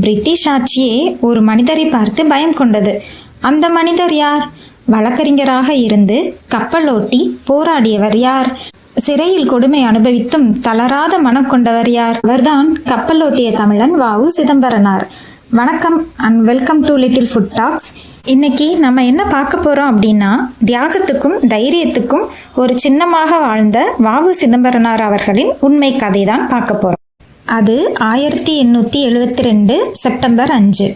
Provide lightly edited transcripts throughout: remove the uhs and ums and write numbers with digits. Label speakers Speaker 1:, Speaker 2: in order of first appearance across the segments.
Speaker 1: British ஆட்சியே ஒரு மனிதரை பார்த்து பயம் கொண்டது. அந்த மனிதர் யார்? வழக்கறிஞராக இருந்து கப்பலோட்டி போராடியவர் யார்? சிறையில் கொடுமை அனுபவித்தும் தளராத மனம் கொண்டவர் யார்? அவர்தான் கப்பலோட்டிய தமிழன் வ.உ. சிதம்பரனார். வணக்கம் and welcome to little food talks. இன்னைக்கு நம்ம என்ன பார்க்க போறோம் அப்படின்னா, தியாகத்துக்கும் தைரியத்துக்கும் ஒரு சின்னமாக வாழ்ந்த வ.உ. சிதம்பரனார் அவர்களின் உண்மை கதை தான் பார்க்க போறோம். அது 1872 செப்டம்பர் 5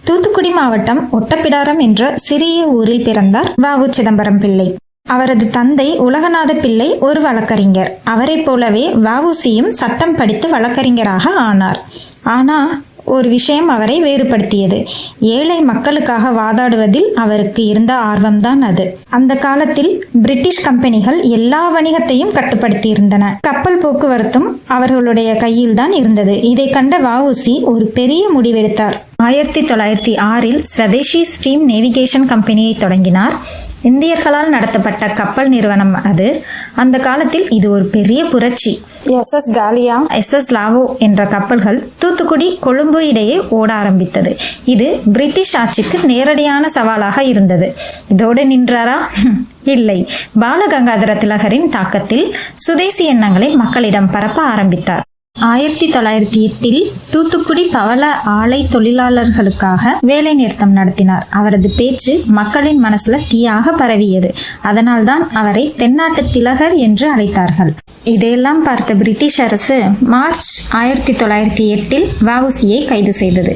Speaker 1: தூத்துக்குடி மாவட்டம் ஒட்டப்பிடாரம் என்ற சிறிய ஊரில் பிறந்தார் வ.உ. சிதம்பரம் பிள்ளை. அவரது தந்தை உலகநாத பிள்ளை ஒரு வழக்கறிஞர். அவரை போலவே வ.உ.சியும் சட்டம் படித்து வழக்கறிஞராக ஆனார். ஆனா ஒரு விஷயம் அவரை வேறுபடுத்தியது. ஏழை மக்களுக்காக வாதாடுவதில் அவருக்கு இருந்த ஆர்வம்தான் அது. அந்த காலத்தில் பிரிட்டிஷ் கம்பெனிகள் எல்லா வணிகத்தையும் கட்டுப்படுத்தி இருந்தன. கப்பல் போக்குவரத்தும் அவர்களுடைய கையில் தான் இருந்தது. இதை கண்ட வ.உ.சி ஒரு பெரிய முடிவெடுத்தார். 1906 ஸ்வதேசி ஸ்டீம் நேவிகேஷன் கம்பெனியை தொடங்கினார். இந்தியர்களால் நடத்தப்பட்ட கப்பல் நிறுவனம் அது. அந்த காலத்தில் இது ஒரு பெரிய புரட்சி. SS காலியா, SS லாவோ என்ற கப்பல்கள் தூத்துக்குடி கொழும்பு இடையே ஓட ஆரம்பித்தது. இது பிரிட்டிஷ் ஆட்சிக்கு நேரடியான சவாலாக இருந்தது. இதோடு நின்றாரா? இல்லை. பாலகங்காதர திலகரின் தாக்கத்தில் சுதேசி எண்ணங்களை மக்களிடம் பரப்ப ஆரம்பித்தார். 1908 தூத்துக்குடி பவள ஆலை தொழிலாளர்களுக்காக வேலை நிறுத்தம் நடத்தினார். அவரது பேச்சு மக்களின் மனசுல தீயாக பரவியது. அதனால்தான் அவரை தென்னாட்டு திலகர் என்று அழைத்தார்கள். இதையெல்லாம் பார்த்த பிரிட்டிஷ் அரசு மார்ச் 1908 வ.உ.சியை கைது செய்தது.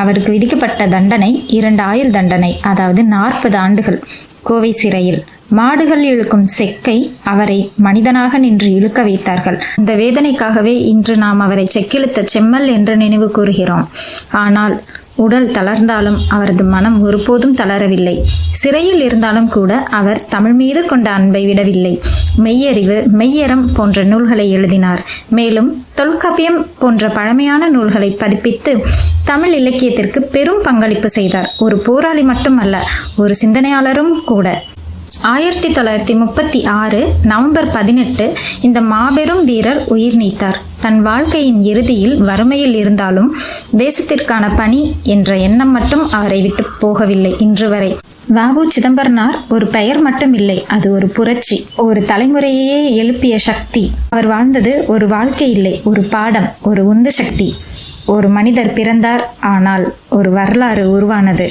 Speaker 1: அவருக்கு விதிக்கப்பட்ட தண்டனை 2 ஆயுள் தண்டனை, அதாவது 40 ஆண்டுகள் கோவை சிறையில். மாடுகள் இழுக்கும் செக்கை அவரை மனிதனாக நின்று இழுக்க வைத்தார்கள். இந்த வேதனைக்காகவே இன்று நாம் அவரை செக்கிழுத்த செம்மல் என்று நினைவு கூறுகிறோம். ஆனால் உடல் தளர்ந்தாலும் அவரது மனம் ஒருபோதும் தளரவில்லை. சிறையில் இருந்தாலும் கூட அவர் தமிழ் மீது கொண்ட அன்பை விடவில்லை. மெய்யறிவு, மெய்யறம் போன்ற நூல்களை எழுதினார். மேலும் தொல்காப்பியம் போன்ற பழமையான நூல்களை பதிப்பித்து தமிழ் இலக்கியத்திற்கு பெரும் பங்களிப்பு செய்தார். ஒரு போராளி மட்டுமல்ல, ஒரு சிந்தனையாளரும் கூட. 1936 நவம்பர் 18 இந்த மாபெரும் வீரர் உயிர் நீத்தார். தன் வாழ்க்கையின் இறுதியில் வறுமையில் இருந்தாலும் தேசத்திற்கான பணி என்ற எண்ணம் மட்டும் அவரை விட்டு போகவில்லை இன்று வரை. வ.உ. சிதம்பரனார் ஒரு பெயர் மட்டும் இல்லை, அது ஒரு புரட்சி, ஒரு தலைமுறையே எழுப்பிய சக்தி. அவர் வாழ்ந்தது ஒரு வாழ்க்கை இல்லை, ஒரு பாடம், ஒரு உந்து சக்தி. ஒரு மனிதர் பிறந்தார், ஆனால் ஒரு வரலாறு உருவானது.